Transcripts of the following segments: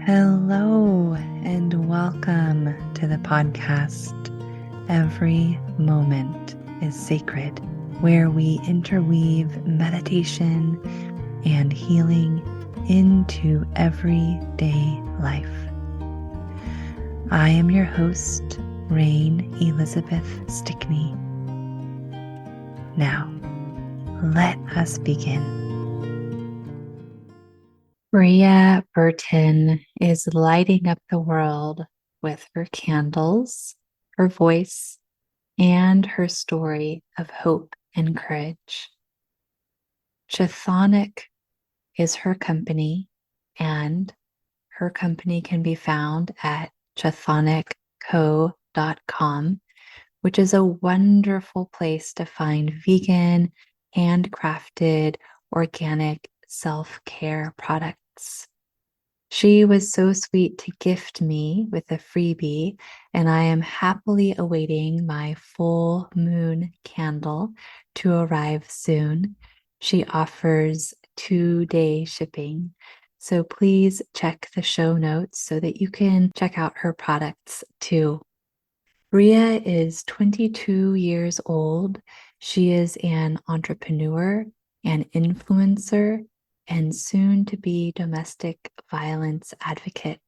Hello and welcome to the podcast. Every moment is sacred, where we interweave meditation and healing into everyday life. I am your host, Rain Elizabeth Stickney. Now, let us begin. Bria Burton is lighting up the world with her candles, her voice, and her story of hope and courage. Chthonic is her company, and her company can be found at chthonic.co.com, which is a wonderful place to find vegan, handcrafted, organic self-care products. She was so sweet to gift me with a freebie, and I am happily awaiting my full moon candle to arrive soon. She offers 2-day shipping, so please check the show notes so that you can check out her products too. Bria is 22 years old. She is an entrepreneur, an influencer, and soon to be domestic violence advocate.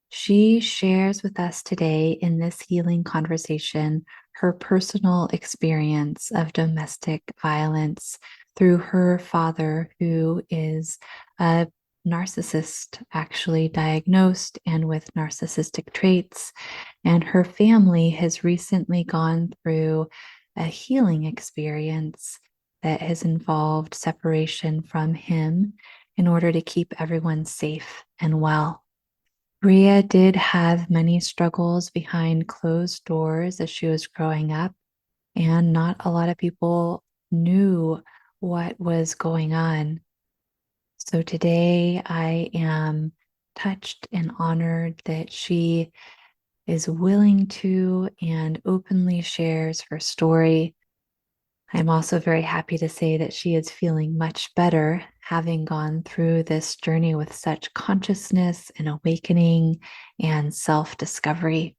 She shares with us today in this healing conversation her personal experience of domestic violence through her father, who is a narcissist, actually diagnosed and with narcissistic traits. And her family has recently gone through a healing experience that has involved separation from him in order to keep everyone safe and well. Bria did have many struggles behind closed doors as she was growing up, and not a lot of people knew what was going on. So today I am touched and honored that she is willing to and openly shares her story. I'm also very happy to say that she is feeling much better, having gone through this journey with such consciousness and awakening and self-discovery.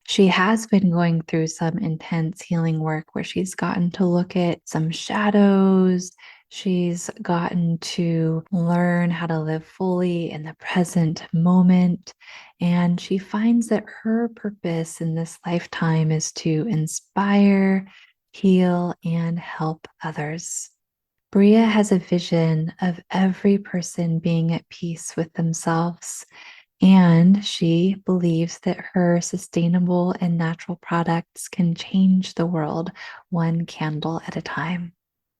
She has been going through some intense healing work where she's gotten to look at some shadows. She's gotten to learn how to live fully in the present moment. And she finds that her purpose in this lifetime is to inspire, heal, and help others. Bria has a vision of every person being at peace with themselves, and she believes that her sustainable and natural products can change the world one candle at a time.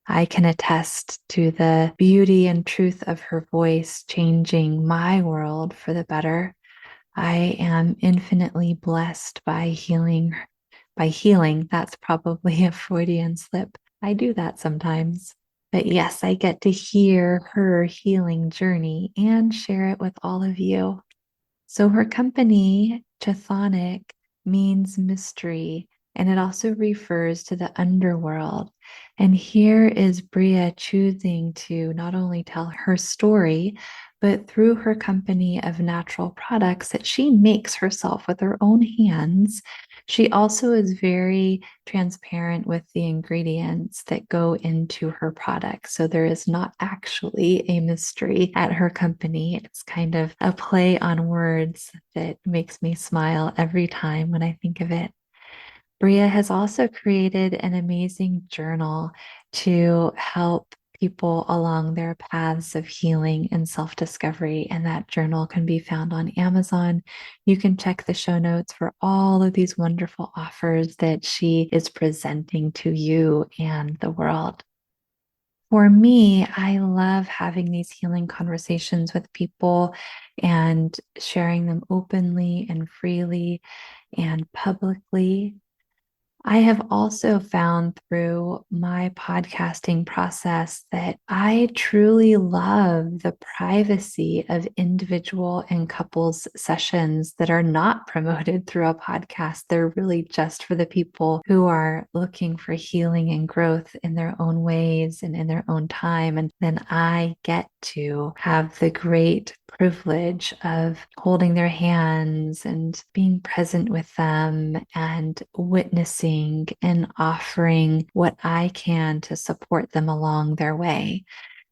I can attest to the beauty and truth of her voice changing my world for the better. I am infinitely blessed by healing. That's probably a Freudian slip. I do that sometimes. But yes, I get to hear her healing journey and share it with all of you. So her company, Chthonic, means mystery, and it also refers to the underworld. And here is Bria choosing to not only tell her story, but through her company of natural products that she makes herself with her own hands, she also is very transparent with the ingredients that go into her products. So there is not actually a mystery at her company. It's kind of a play on words that makes me smile every time when I think of it. Bria has also created an amazing journal to help people along their paths of healing and self-discovery, and that journal can be found on Amazon. You can check the show notes for all of these wonderful offers that she is presenting to you and the world. For me, I love having these healing conversations with people and sharing them openly and freely and publicly. I have also found through my podcasting process that I truly love the privacy of individual and couples sessions that are not promoted through a podcast. They're really just for the people who are looking for healing and growth in their own ways and in their own time. And then I get to have the great privilege of holding their hands and being present with them and witnessing and offering what I can to support them along their way.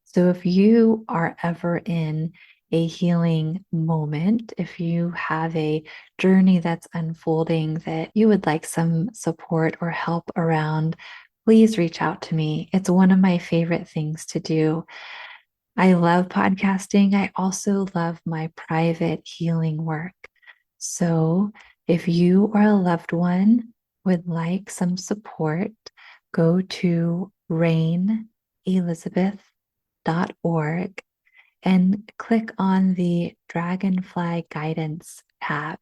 So if you are ever in a healing moment, if you have a journey that's unfolding that you would like some support or help around, please reach out to me. It's one of my favorite things to do. I love podcasting. I also love my private healing work. So if you or a loved one would like some support, go to rainelizabeth.org and click on the Dragonfly Guidance tab.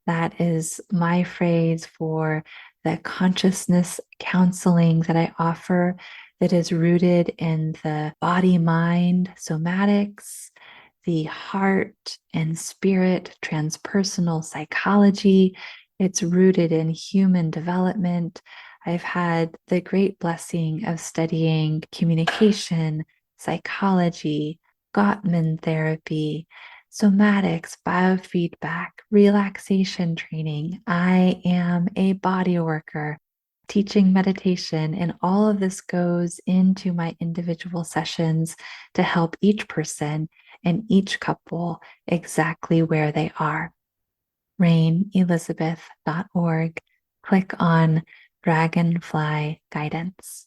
That is my phrase for the consciousness counseling that I offer that is rooted in the body mind somatics, the heart and spirit transpersonal psychology. It's rooted in human development. I've had the great blessing of studying communication, psychology, Gottman therapy, somatics, biofeedback, relaxation training. I am a body worker teaching meditation, and all of this goes into my individual sessions to help each person and each couple exactly where they are. rainelizabeth.org. Click on Dragonfly Guidance.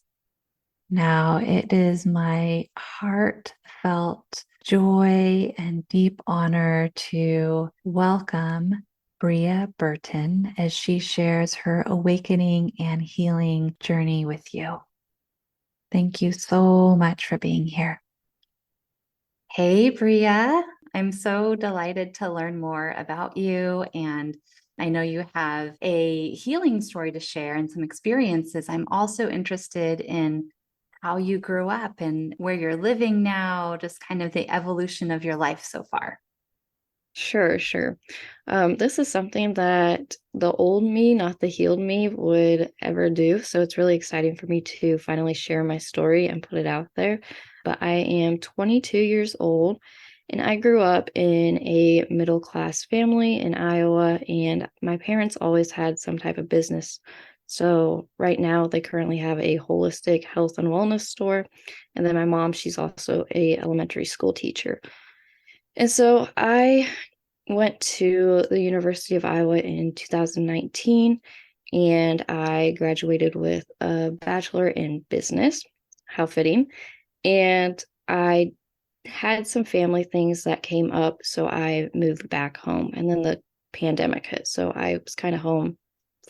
Now, it is my heartfelt joy and deep honor to welcome Bria Burton as she shares her awakening and healing journey with you. Thank you so much for being here. Hey, Bria. I'm so delighted to learn more about you. And I know you have a healing story to share and some experiences. I'm also interested in how you grew up and where you're living now, just kind of the evolution of your life so far. Sure, sure. This is something that the old me, not the healed me, would ever do. So it's really exciting for me to finally share my story and put it out there. But I am 22 years old and I grew up in a middle class family in Iowa, and my parents always had some type of business. So right now they currently have a holistic health and wellness store. And then my mom, she's also a elementary school teacher. And so I went to the University of Iowa in 2019 and I graduated with a bachelor in business. How fitting. And I had some family things that came up, so I moved back home. And then the pandemic hit, so I was kind of home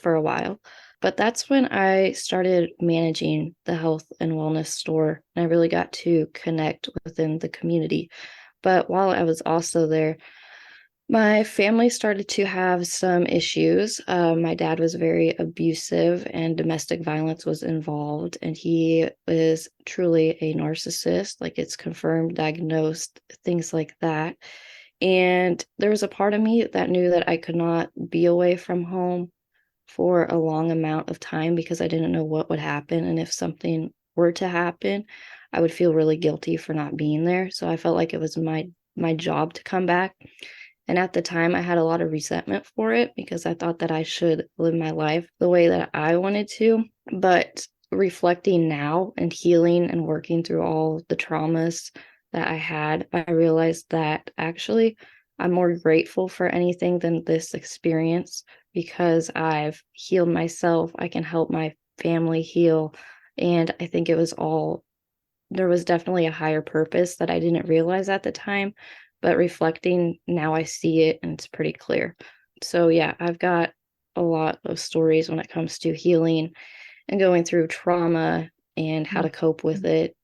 for a while. But that's when I started managing the health and wellness store, and I really got to connect within the community. But while I was also there, my family started to have some issues. My dad was very abusive and domestic violence was involved, and he is truly a narcissist. Like, it's confirmed, diagnosed, things like that. And there was a part of me that knew that I could not be away from home for a long amount of time because I didn't know what would happen. And if something were to happen, I would feel really guilty for not being there. So I felt like it was my job to come back. And at the time, I had a lot of resentment for it because I thought that I should live my life the way that I wanted to. But reflecting now and healing and working through all the traumas that I had, I realized that actually I'm more grateful for anything than this experience because I've healed myself. I can help my family heal. And I think there was definitely a higher purpose that I didn't realize at the time. But reflecting now, I see it and it's pretty clear. So, yeah, I've got a lot of stories when it comes to healing and going through trauma and how to cope with it.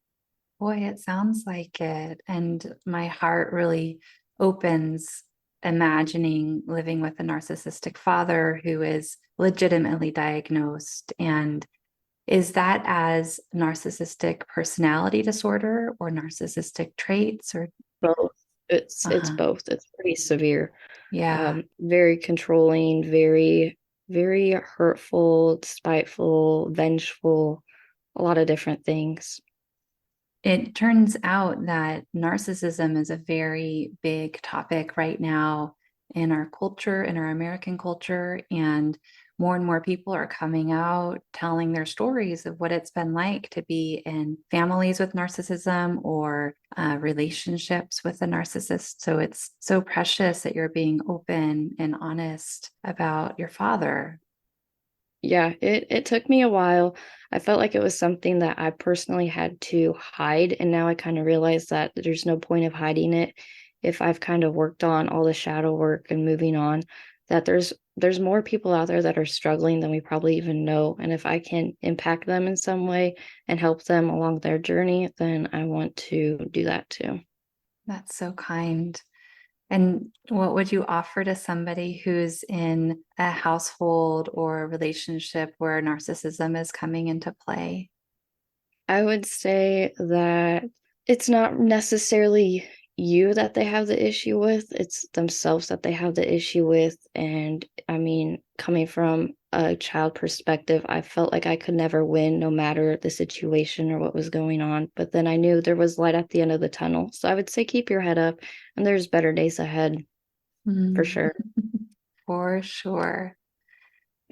Boy, it sounds like it. And my heart really opens imagining living with a narcissistic father who is legitimately diagnosed. And is that as narcissistic personality disorder or narcissistic traits or Both. It's uh-huh. both. It's pretty severe. Yeah. Very controlling, very hurtful, spiteful, vengeful, a lot of different things. It turns out that narcissism is a very big topic right now in our culture, in our American culture. And more people are coming out telling their stories of what it's been like to be in families with narcissism or relationships with a narcissist. So it's so precious that you're being open and honest about your father. Yeah, it took me a while. I felt like it was something that I personally had to hide, and now I kind of realize that there's no point of hiding it if I've kind of worked on all the shadow work and moving on, that there's more people out there that are struggling than we probably even know. And if I can impact them in some way and help them along their journey, then I want to do that too. That's so kind. And what would you offer to somebody who's in a household or a relationship where narcissism is coming into play? I would say that it's not necessarily you that they have the issue with, it's themselves that they have the issue with. And I mean, coming from a child perspective, I felt like I could never win no matter the situation or what was going on. But then I knew there was light at the end of the tunnel. So I would say keep your head up and there's better days ahead for Mm. sure. For sure.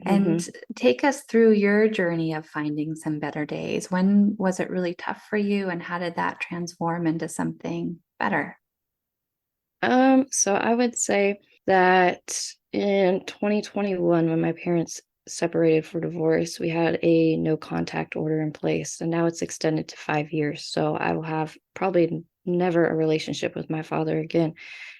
And Hmm. take us through your journey of finding some better days. When was it really tough for you, and how did that transform into something better? So I would say that in 2021, when my parents separated for divorce, we had a no contact order in place, and now it's extended to 5 years. So I will have probably never a relationship with my father again.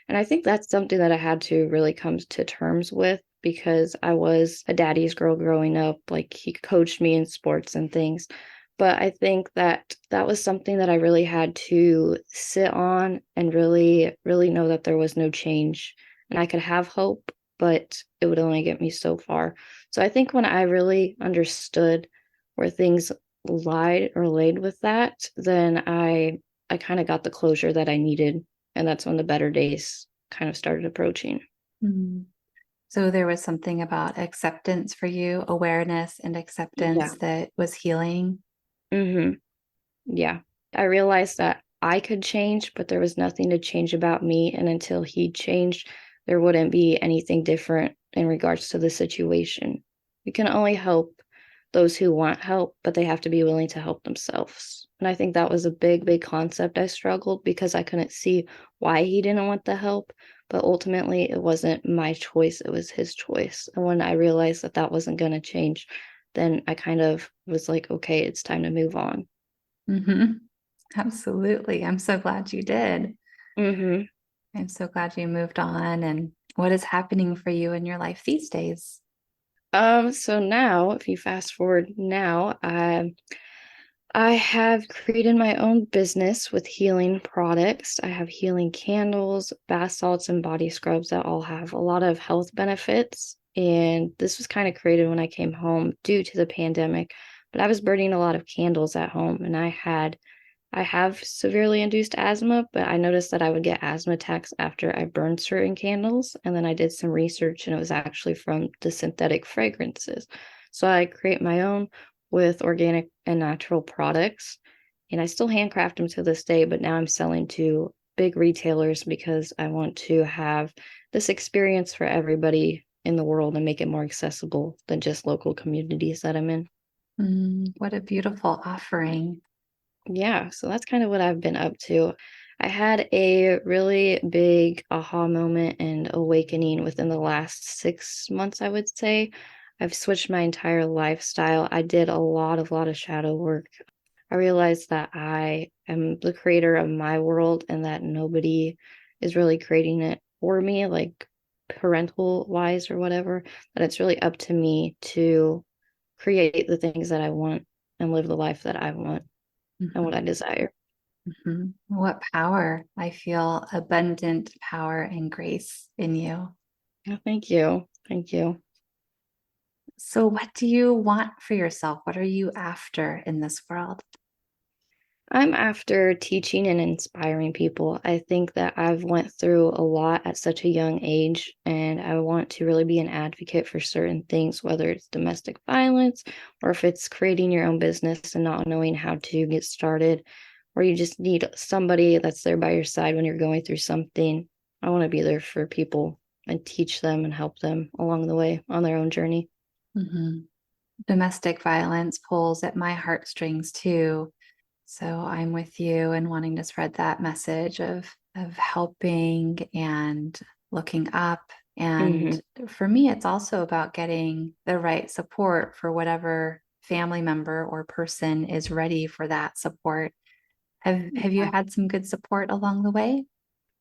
And I think that's something that I had to really come to terms with because I was a daddy's girl growing up. Like he coached me in sports and things. But I think that that was something that I really had to sit on and really know that there was no change and I could have hope, but it would only get me so far. So I think when I really understood where things lied or laid with that, then I kind of got the closure that I needed. And that's when the better days kind of started approaching. Mm. So there was something about acceptance for you, awareness and Yeah. acceptance that was healing. Hmm. Yeah. I realized that I could change, but there was nothing to change about me. And until he changed, there wouldn't be anything different in regards to the situation. We can only help those who want help, but they have to be willing to help themselves. And I think that was a big concept I struggled because I couldn't see why he didn't want the help. But ultimately, it wasn't my choice, it was his choice. And when I realized that that wasn't going to change, then I kind of was like, okay, it's time to move on. Mhm. Absolutely. I'm so glad you did. Hmm. I'm so glad you moved on. And what is happening for you in your life these days? So now, if you fast forward now, I have created my own business with healing products. I have healing candles, bath salts, and body scrubs that all have a lot of health benefits. And this was kind of created when I came home due to the pandemic. But I was burning a lot of candles at home, and I have severely induced asthma, but I noticed that I would get asthma attacks after I burned certain candles. And then I did some research, and it was actually from the synthetic fragrances. So I create my own with organic and natural products. And I still handcraft them to this day, but now I'm selling to big retailers because I want to have this experience for everybody in the world and make it more accessible than just local communities that I'm in. What a beautiful offering. Yeah, so that's kind of what I've been up to. I had a really big aha moment and awakening within the last 6 months, I would say. I've switched my entire lifestyle. I did a lot of shadow work. I realized that I am the creator of my world and that nobody is really creating it for me, like parental wise or whatever, that it's really up to me to create the things that I want and live the life that I want and what Mhm. I desire. What power. I feel abundant power and grace in you. Oh, thank you. Thank you. So, what do you want for yourself? What are you after in this world? I'm after teaching and inspiring people. I think that I've went through a lot at such a young age, and I want to really be an advocate for certain things, whether it's domestic violence or if it's creating your own business and not knowing how to get started, or you just need somebody that's there by your side when you're going through something. I want to be there for people and teach them and help them along the way on their own journey. Mhm. Domestic violence pulls at my heartstrings too. So I'm with you and wanting to spread that message of helping and looking up. Hmm. And for me, it's also about getting the right support for whatever family member or person is ready for that support. Have you had some good support along the way?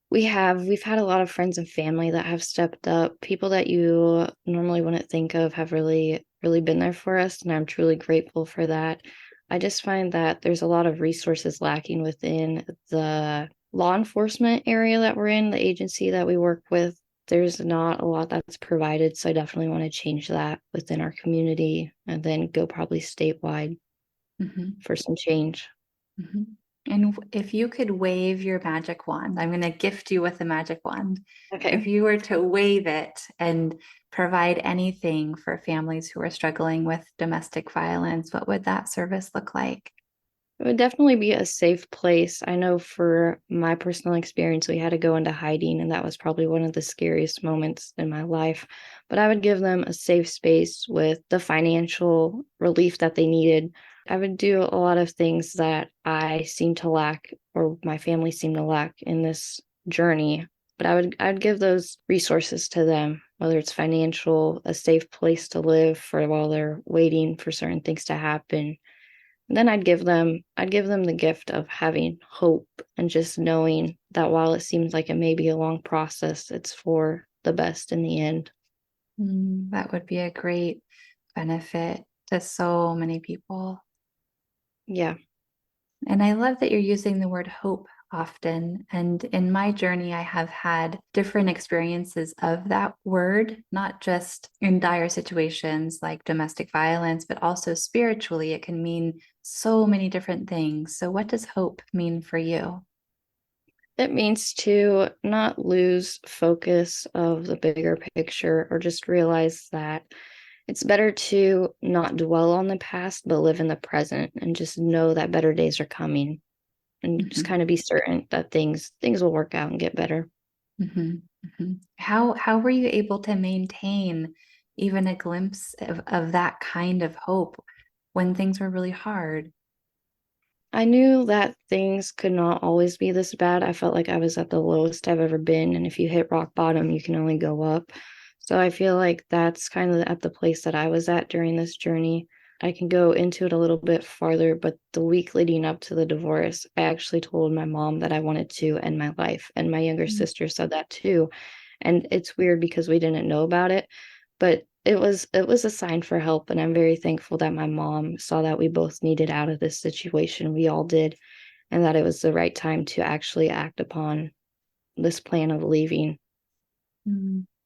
We've had a lot of friends and family that have stepped up. People that you normally wouldn't think of have really been there for us, and I'm truly grateful for that. I just find that there's a lot of resources lacking within the law enforcement area that we're in, the agency that we work with. There's not a lot that's provided, so I definitely want to change that within our community and then go probably statewide Mhm. for some change. Mhm. And if you could wave your magic wand, I'm going to gift you with a magic wand. If Okay. you were to wave it and provide anything for families who are struggling with domestic violence, what would that service look like? It would definitely be a safe place. I know for my personal experience, we had to go into hiding, and that was probably one of the scariest moments in my life. But I would give them a safe space with the financial relief that they needed. I would do a lot of things that I seem to lack, or my family seemed to lack in this journey. But I'd give those resources to them, whether it's financial, a safe place to live for while they're waiting for certain things to happen. Then I'd give them the gift of having hope and just knowing that while it seems like it may be a long process, it's for the best in the end. That would be a great benefit to so many people. Yeah. And I love that you're using the word hope often. And in my journey, I have had different experiences of that word, not just in dire situations like domestic violence, but also spiritually. It can mean so many different things. So, what does hope mean for you? It means to not lose focus of the bigger picture or just realize that it's better to not dwell on the past, but live in the present and just know that better days are coming and just Mhm, kind of be certain that things will work out and get better. mhm, mhm. How were you able to maintain even a glimpse of that kind of hope when things were really hard? I knew that things could not always be this bad. I felt like I was at the lowest I've ever been, and if you hit rock bottom, you can only go up. So I feel like that's kind of at the place that I was at during this journey. I can go into it a little bit farther, but the week leading up to the divorce, I actually told my mom that I wanted to end my life, and my younger sister said that too. And it's weird because we didn't know about it, but it was a sign for help, and I'm very thankful that my mom saw that we both needed out of this situation. We all did, and that it was the right time to actually act upon this plan of leaving.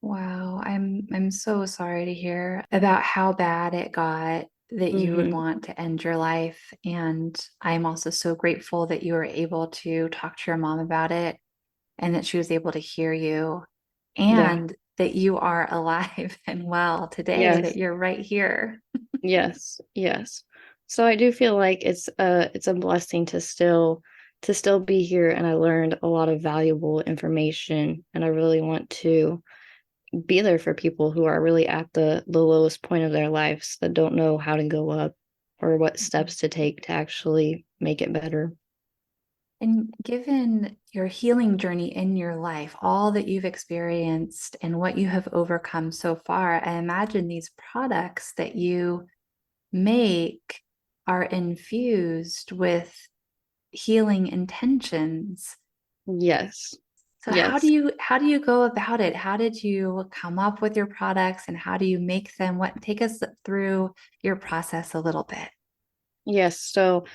Wow, I'm so sorry to hear about how bad it got that you would Mhm. want to end your life. And I'm also so grateful that you were able to talk to your mom about it and that she was able to hear you Yeah. and that you are alive and well today, that Yes. you're right here. Yes. Yes. So I do feel like it's a blessing to still be here, and I learned a lot of valuable information, and I really want to be there for people who are really at the lowest point of their lives that don't know how to go up or what steps to take to actually make it better. And given your healing journey in your life, all that you've experienced and what you have overcome so far, I imagine these products that you make are infused with healing intentions. Yes. So Yes. how do you go about it? How did you come up with your products and how do you make them? What take us through your process a little bit? Yes. So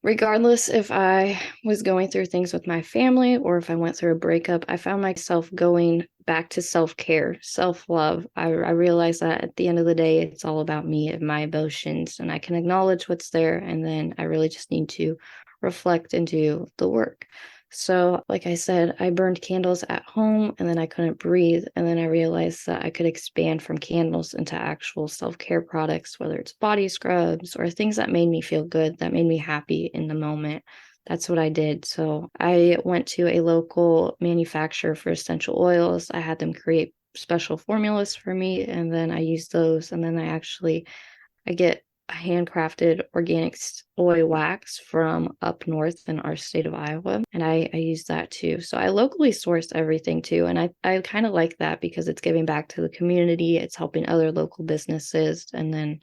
Regardless if I was going through things with my family or if I went through a breakup, I found myself going back to self-care, self-love. I realized that at the end of the day, it's all about me and my emotions, and I can acknowledge what's there, and then I really just need to reflect and do the work. So, like I said, I burned candles at home and then I couldn't breathe. And then I realized that I could expand from candles into actual self care products, whether it's body scrubs or things that made me feel good, that made me happy in the moment. That's what I did. So, I went to a local manufacturer for essential oils. I had them create special formulas for me, and then I used those. And then I get a handcrafted organic soy wax from up north in our state of Iowa, and I use that too. So I locally source everything too, and I kind of like that because it's giving back to the community. It's helping other local businesses, and then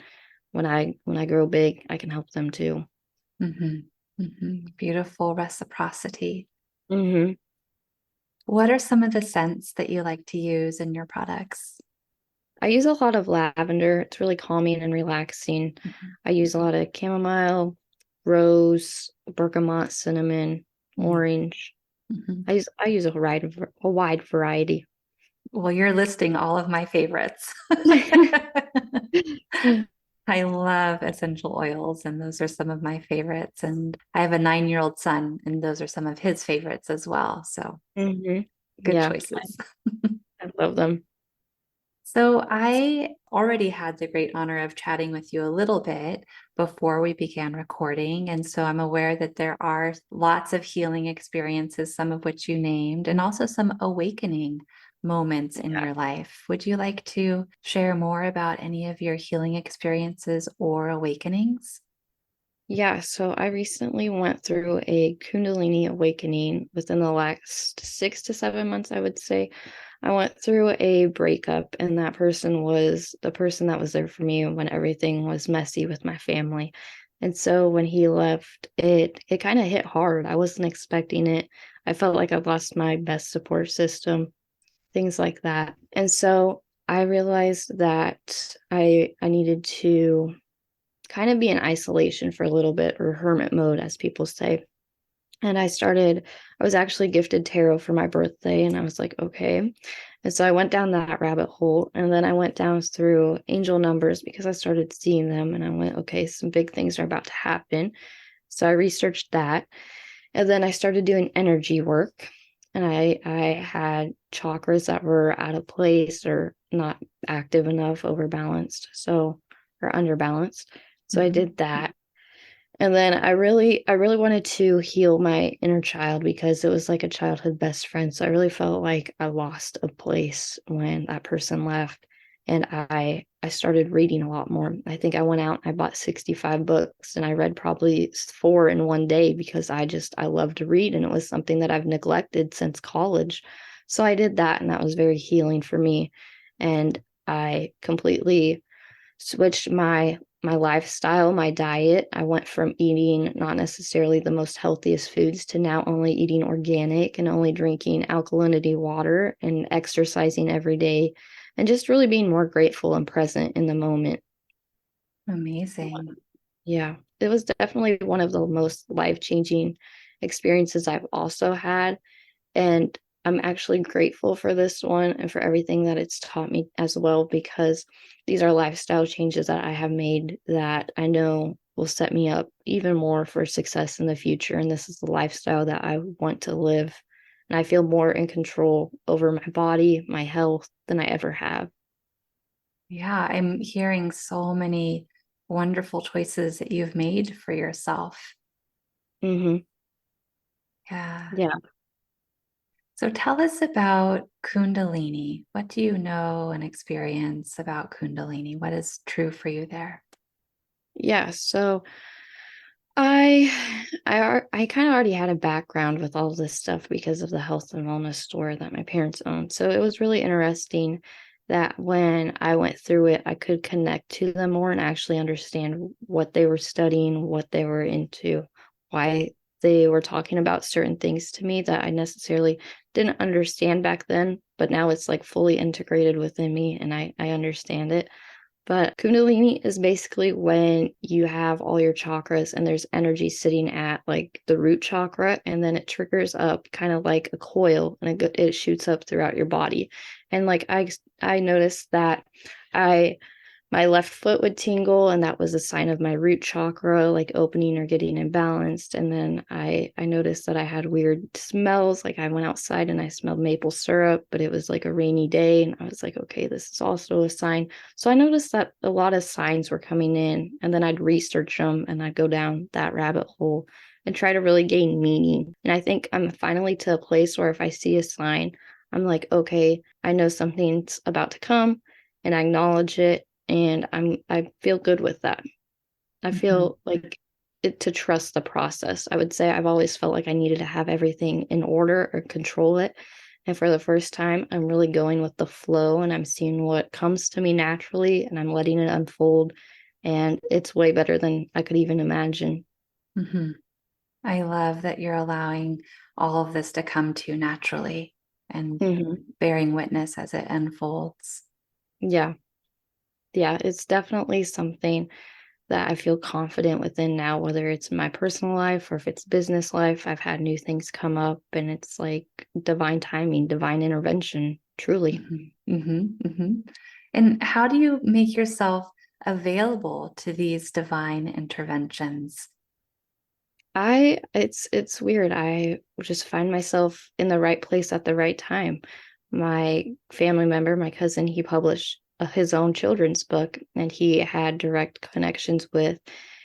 when I grow big, I can help them too. Beautiful reciprocity. Hmm. What are some of the scents that you like to use in your products? I use a lot of lavender. It's really calming and relaxing. Mhm. I use a lot of chamomile, rose, bergamot, cinnamon, orange. Mhm. I use a wide variety. Well, you're listing all of my favorites. I love essential oils, and those are some of my favorites. And I have a 9-year-old son, and those are some of his favorites as well. So Hmm. good Yeah, choices. I love them. So I already had the great honor of chatting with you a little bit before we began recording. And so I'm aware that there are lots of healing experiences, some of which you named, and also some awakening moments in Yeah. your life. Would you like to share more about any of your healing experiences or awakenings? Yeah, so I recently went through a Kundalini awakening within the last 6 to 7 months, I would say. I went through a breakup, and that person was the person that was there for me when everything was messy with my family. And so when he left, it kind of hit hard. I wasn't expecting it. I felt like I lost my best support system, things like that. And so I realized that I needed to kind of be in isolation for a little bit, or hermit mode, as people say. And I was actually gifted tarot for my birthday, and I was like, okay. And so I went down that rabbit hole, and then I went down through angel numbers because I started seeing them, and I went, okay, some big things are about to happen. So I researched that, and then I started doing energy work, and I had chakras that were out of place or not active enough, overbalanced, or underbalanced. So I Mhm. did that. And then I really wanted to heal my inner child because it was like a childhood best friend. So I really felt like I lost a place when that person left. And I started reading a lot more. I think I went out and I bought 65 books, and I read probably four in one day because I love to read, and it was something that I've neglected since college. So I did that, and that was very healing for me. And I completely switched my lifestyle, my diet. I went from eating not necessarily the most healthiest foods to now only eating organic and only drinking alkalinity water and exercising every day, and just really being more grateful and present in the moment. Amazing. Yeah, it was definitely one of the most life-changing experiences I've also had. And I'm actually grateful for this one and for everything that it's taught me as well, because these are lifestyle changes that I have made that I know will set me up even more for success in the future. And this is the lifestyle that I want to live. And I feel more in control over my body, my health than I ever have. Yeah, I'm hearing so many wonderful choices that you've made for yourself. Hmm. Yeah. Yeah. So tell us about Kundalini. What do you know and experience about Kundalini? What is true for you there? Yeah. So I I kind of already had a background with all this stuff because of the health and wellness store that my parents owned. So it was really interesting that when I went through it, I could connect to them more and actually understand what they were studying, what they were into, why they were talking about certain things to me that I necessarily didn't understand back then, but now it's like fully integrated within me, and I understand it. But Kundalini is basically when you have all your chakras and there's energy sitting at like the root chakra, and then it triggers up kind of like a coil, and it shoots up throughout your body. And like I noticed that I my left foot would tingle, and that was a sign of my root chakra like opening or getting imbalanced. And then I noticed that I had weird smells, like I went outside and I smelled maple syrup, but it was like a rainy day, and I was like, okay, this is also a sign. So I noticed that a lot of signs were coming in, and then I'd research them and I'd go down that rabbit hole and try to really gain meaning. And I think I'm finally to a place where if I see a sign, I'm like, okay, I know something's about to come, and I acknowledge it, and I feel good with that. I Mm-hmm. feel like it to trust the process. I would say I've always felt like I needed to have everything in order or control it. And for the first time, I'm really going with the flow, and I'm seeing what comes to me naturally, and I'm letting it unfold. And it's way better than I could even imagine. Mm-hmm. I love that you're allowing all of this to come to you naturally and Hmm. bearing witness as it unfolds. Yeah. Yeah. It's definitely something that I feel confident within now, whether it's my personal life or if it's business life. I've had new things come up, and it's like divine timing, divine intervention, truly. Mm-hmm. Mm-hmm. Mm-hmm. And how do you make yourself available to these divine interventions? It's weird. I just find myself in the right place at the right time. My family member, my cousin, he published his own children's book, and he had direct connections with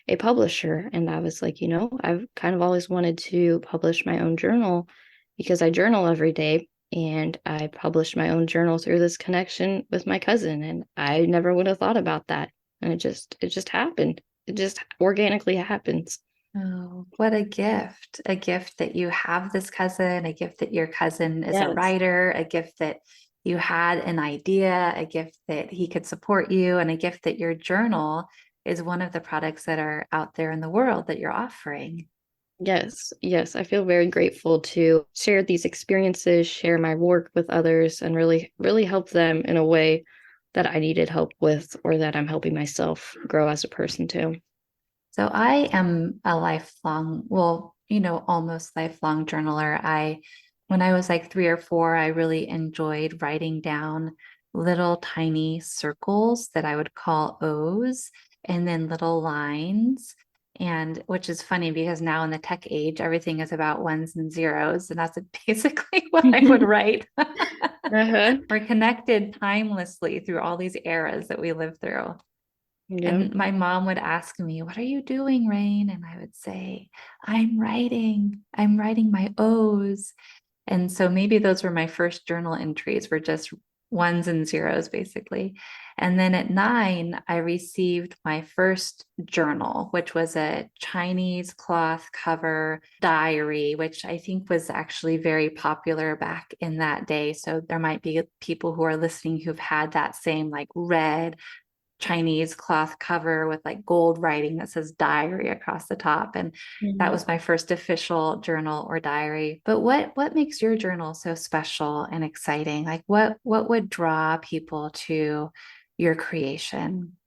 a publisher. And I was like, I've kind of always wanted to publish my own journal because I journal every day. And I published my own journal through this connection with my cousin, and I never would have thought about that. And it just happened. It just organically happens. Oh, what a gift. A gift that you have this cousin, a gift that your cousin is a Yes. writer, a gift that you had an idea, a gift that he could support you, and a gift that your journal is one of the products that are out there in the world that you're offering. Yes, yes. I feel very grateful to share these experiences, share my work with others, and really, really help them in a way that I needed help with, or that I'm helping myself grow as a person too. So I am a lifelong, well, almost lifelong journaler. When I was like 3 or 4, I really enjoyed writing down little tiny circles that I would call O's and then little lines. And which is funny because now in the tech age, everything is about ones and zeros. And that's basically what I would write. Uh-huh. We're connected timelessly through all these eras that we live through. Yep. And my mom would ask me, "What are you doing, Rain?" And I would say, I'm writing my O's." And so maybe those were my first journal entries, were just ones and zeros, basically. And then at 9, I received my first journal, which was a Chinese cloth cover diary, which I think was actually very popular back in that day. So there might be people who are listening who've had that same like red Chinese cloth cover with like gold writing that says diary across the top. And that Mhm. was my first official journal or diary. But what makes your journal so special and exciting? Like what would draw people to your creation?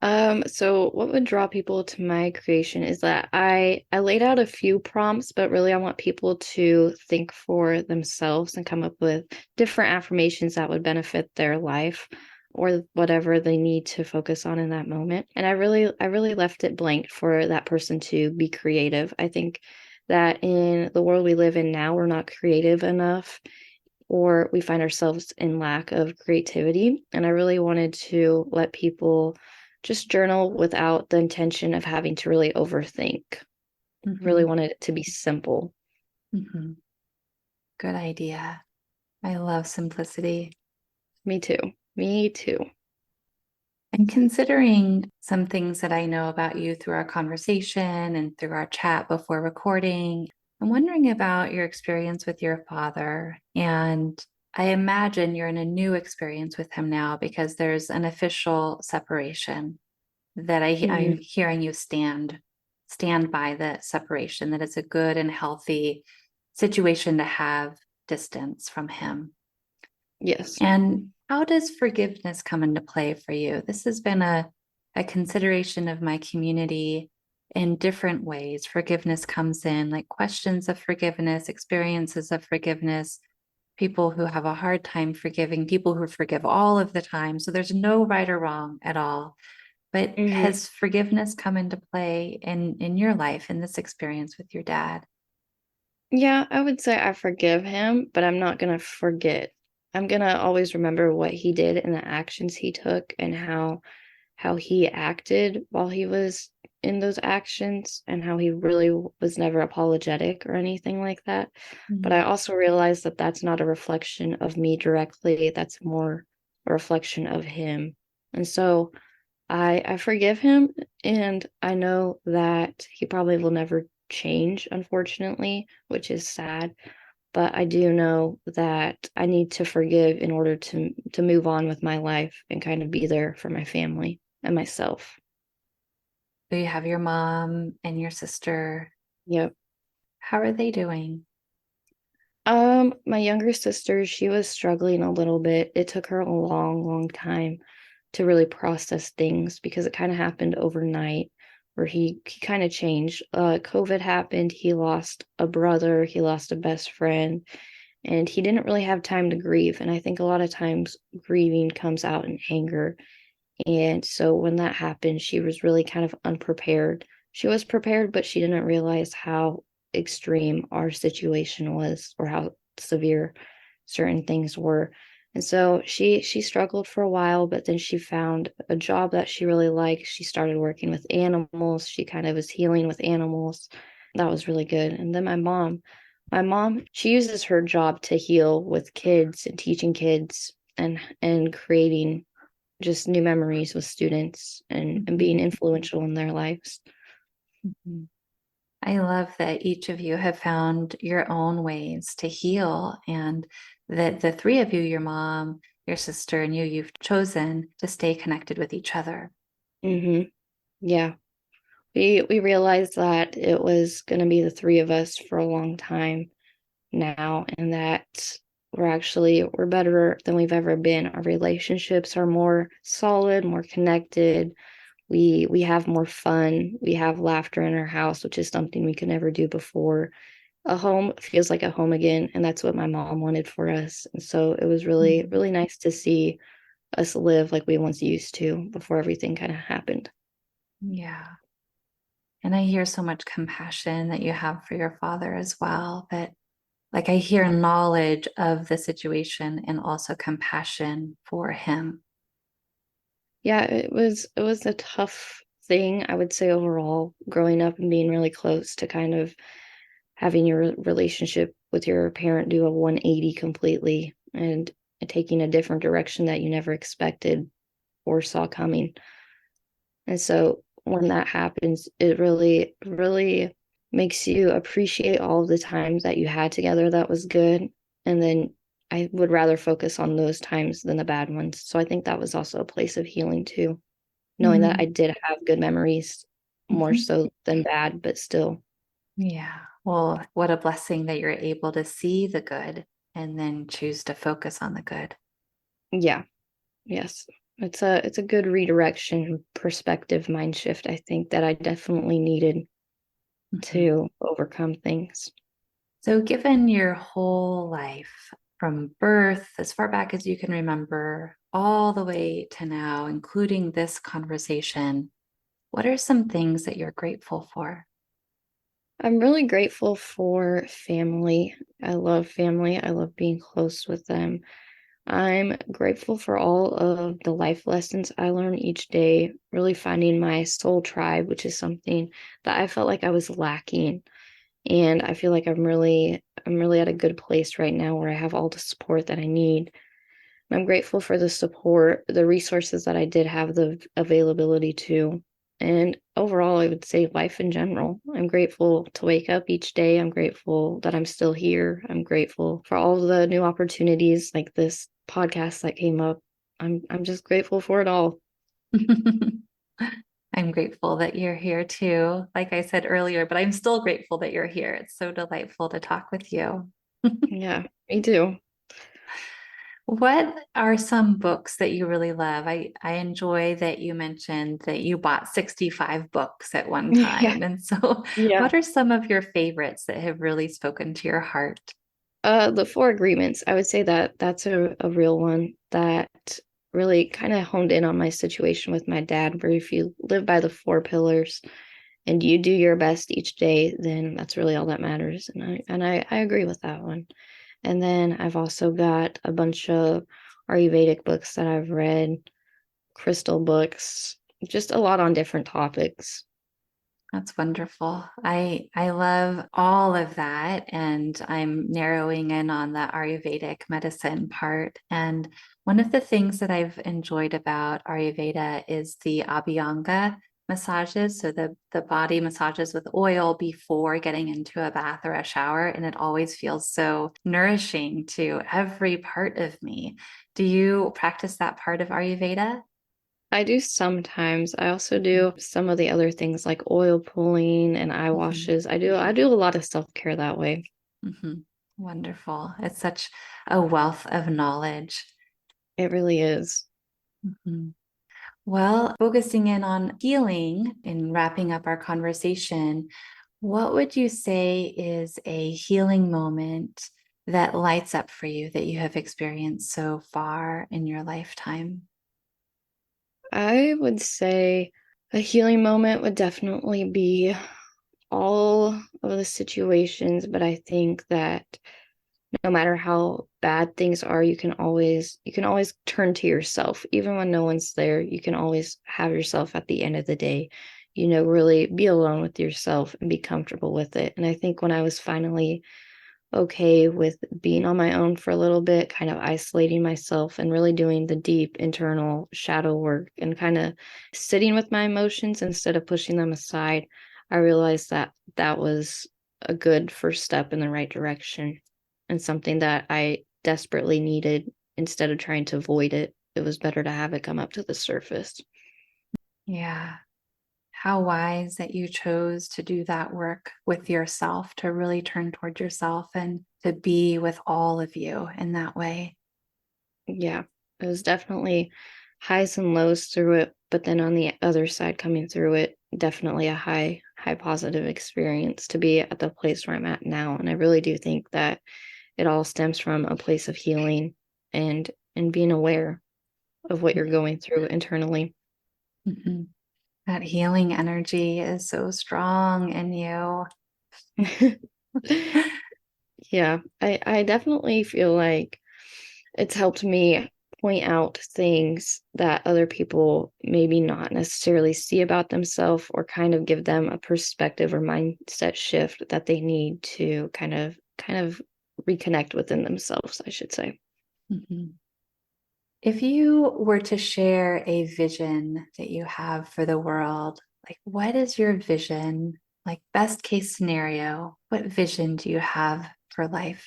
So what would draw people to my creation is that I laid out a few prompts, but really I want people to think for themselves and come up with different affirmations that would benefit their life or whatever they need to focus on in that moment. And I really left it blank for that person to be creative. I think that in the world we live in now, we're not creative enough, or we find ourselves in lack of creativity. And I really wanted to let people just journal without the intention of having to really overthink. Really Mm-hmm. wanted it to be simple. Mm-hmm. Good idea. I love simplicity. Me too. Me too. And considering some things that I know about you through our conversation and through our chat before recording, I'm wondering about your experience with your father. And I imagine you're in a new experience with him now because there's an official separation that I'm Mhm. hearing you stand by the separation, that it's a good and healthy situation to have distance from him. Yes. And how does forgiveness come into play for you? This has been a consideration of my community in different ways. Forgiveness comes in like questions of forgiveness, experiences of forgiveness, people who have a hard time forgiving, people who forgive all of the time. So there's no right or wrong at all. But Mhm. has forgiveness come into play in your life, in this experience with your dad? Yeah, I would say I forgive him, but I'm not gonna forget. I'm gonna always remember what he did and the actions he took and how he acted while he was in those actions and how he really was never apologetic or anything like that. But I Mhm. also realized that that's not a reflection of me directly. That's more a reflection of him. And so I forgive him, and I know that he probably will never change, unfortunately, which is sad. But I do know that I need to forgive in order to move on with my life and kind of be there for my family and myself. So you have your mom and your sister. Yep. How are they doing? My younger sister, she was struggling a little bit. It took her a long, long time to really process things because it kind of happened overnight where he kind of changed. COVID happened, he lost a brother, he lost a best friend, and he didn't really have time to grieve. And I think a lot of times grieving comes out in anger. And so when that happened, she was really kind of unprepared. She was prepared, but she didn't realize how extreme our situation was or how severe certain things were. And so she struggled for a while, but then she found a job that she really liked. She started working with animals. She kind of was healing with animals. That was really good. And then my mom, she uses her job to heal with kids and teaching kids and creating just new memories with students and being Mhm. influential in their lives. Mhm. I love that each of you have found your own ways to heal, and that the three of you, your mom, your sister, and you've chosen to stay connected with each other. Hmm. Yeah. We realized that it was going to be the three of us for a long time now, and that we're better than we've ever been. Our relationships are more solid, more connected. We have more fun. We have laughter in our house, which is something we could never do before. A home feels like a home again, and that's what my mom wanted for us. And so it was really, Mhm. really nice to see us live like we once used to before everything kind of happened. Yeah. And I hear so much compassion that you have for your father as well. But like I hear knowledge of the situation and also compassion for him. Yeah, it was a tough thing, I would say overall, growing up and being really close to kind of having your relationship with your parent do a 180 completely and taking a different direction that you never expected or saw coming. And so when that happens, it really, really makes you appreciate all of the times that you had together that was good. And then I would rather focus on those times than the bad ones. So I think that was also a place of healing too, knowing that Mhm. I did have good memories more Mhm. so than bad, but still. Yeah. Well, what a blessing that you're able to see the good and then choose to focus on the good. Yeah, yes. It's a good redirection perspective mind shift, I think, that I definitely needed Mhm. to overcome things. So, given your whole life from birth, as far back as you can remember, all the way to now, including this conversation, what are some things that you're grateful for? I'm really grateful for family. I love family. I love being close with them. I'm grateful for all of the life lessons I learn each day, really finding my soul tribe, which is something that I felt like I was lacking. And I feel like I'm really at a good place right now where I have all the support that I need. I'm grateful for the support, the resources that I did have the availability to. And overall, I would say life in general. I'm grateful to wake up each day. I'm grateful that I'm still here. I'm grateful for all the new opportunities like this podcast that came up. I'm just grateful for it all. I'm grateful that you're here too, like I said earlier, but I'm still grateful that you're here. It's so delightful to talk with you. Yeah, me too. What are some books that you really love? I enjoy that you mentioned that you bought 65 books at one Yeah, time. And so, yeah. what are some of your favorites that have really spoken to your heart? The Four Agreements, I would say that that's a real one that really kind of honed in on my situation with my dad, where if you live by the four pillars and you do your best each day, then that's really all that matters. And I agree with that one. And then I've also got a bunch of Ayurvedic books that I've read, crystal books, just a lot on different topics. That's wonderful. I love all of that, and I'm narrowing in on the Ayurvedic medicine part. And one of the things that I've enjoyed about Ayurveda is the Abhyanga massages, so the body massages with oil before getting into a bath or a shower, and it always feels so nourishing to every part of me. Do you practice that part of Ayurveda? I do sometimes. I also do some of the other things like oil pulling and eye Mhm. washes. I do a lot of self-care that way. Mhm. Wonderful. It's such a wealth of knowledge. It really is. Mhm. Well, focusing in on healing and wrapping up our conversation, what would you say is a healing moment that lights up for you that you have experienced so far in your lifetime? I would say a healing moment would definitely be all of the situations, but I think that no matter how bad things are, you can always turn to yourself. Even when no one's there, you can always have yourself at the end of the day, really be alone with yourself and be comfortable with it. And I think when I was finally okay with being on my own for a little bit, kind of isolating myself and really doing the deep internal shadow work and kind of sitting with my emotions instead of pushing them aside, I realized that that was a good first step in the right direction and something that I desperately needed instead of trying to avoid it. It was better to have it come up to the surface. Yeah. How wise that you chose to do that work with yourself, to really turn toward yourself and to be with all of you in that way. Yeah, it was definitely highs and lows through it, but then on the other side coming through it, definitely a high positive experience to be at the place where I'm at now. And I really do think that it all stems from a place of healing and being aware of what you're going through internally. Mhm. That healing energy is so strong in you. Yeah, I definitely feel like it's helped me point out things that other people maybe not necessarily see about themselves or kind of give them a perspective or mindset shift that they need to kind of reconnect within themselves, I should say. Mhm. If you were to share a vision that you have for the world, like what is your vision? Like best case scenario, what vision do you have for life?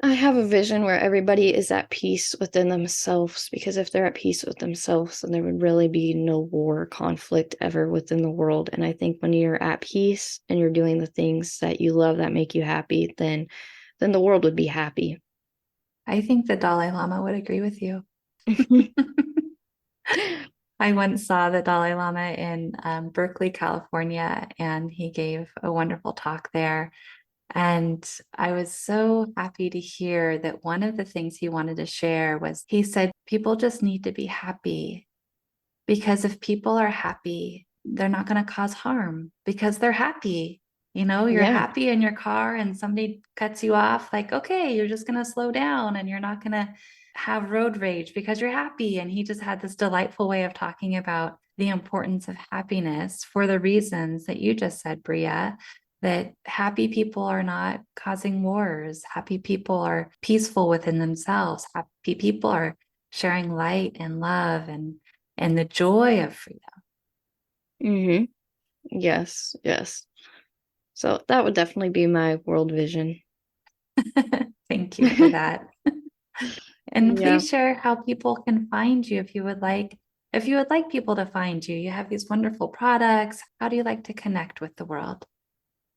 I have a vision where everybody is at peace within themselves because if they're at peace with themselves, then there would really be no war or conflict ever within the world. And I think when you're at peace and you're doing the things that you love that make you happy, then the world would be happy. I think the Dalai Lama would agree with you. I once saw the Dalai Lama in Berkeley, California, and he gave a wonderful talk there. And I was so happy to hear that one of the things he wanted to share was he said, people just need to be happy because if people are happy, they're not going to cause harm because they're happy. You know, you're Yeah. happy in your car and somebody cuts you off, like, okay, you're just going to slow down and you're not going to have road rage because you're happy. And he just had this delightful way of talking about the importance of happiness for the reasons that you just said, Bria, that happy people are not causing wars. Happy people are peaceful within themselves. Happy people are sharing light and love and the joy of freedom. Hmm. Yes, yes. So that would definitely be my world vision. Thank you for that. And Yeah. please share how people can find you if you would like. If you would like people to find you, you have these wonderful products. How do you like to connect with the world?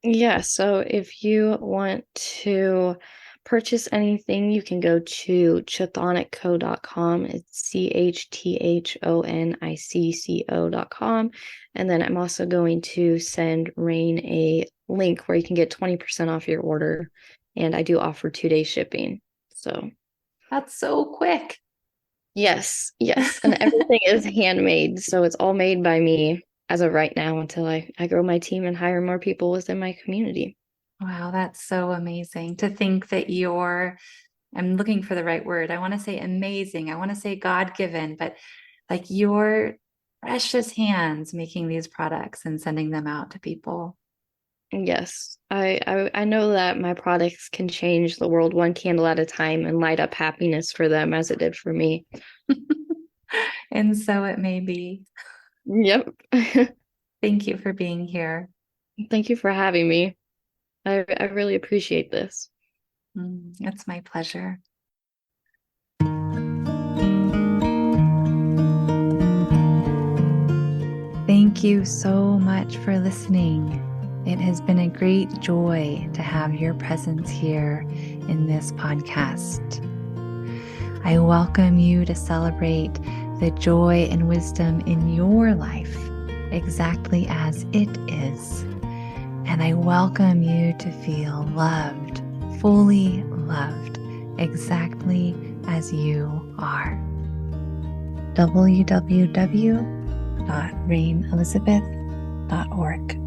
Yeah, so if you want to purchase anything, you can go to chthonico.com. It's CHTHONICCO.com. And then I'm also going to send Rain a link where you can get 20% off your order. And I do offer 2-day shipping. So That's so quick. yes. And everything is handmade. So it's all made by me as of right now until I grow my team and hire more people within my community. Wow, that's so amazing to think that I'm looking for the right word. I want to say amazing. I want to say God-given, but like your precious hands making these products and sending them out to people. Yes, I know that my products can change the world one candle at a time and light up happiness for them as it did for me. And so it may be. Yep. Thank you for being here. Thank you for having me. I really appreciate this. It's my pleasure. Thank you so much for listening. It has been a great joy to have your presence here in this podcast. I welcome you to celebrate the joy and wisdom in your life exactly as it is. And I welcome you to feel loved, fully loved, exactly as you are. www.rainelizabeth.org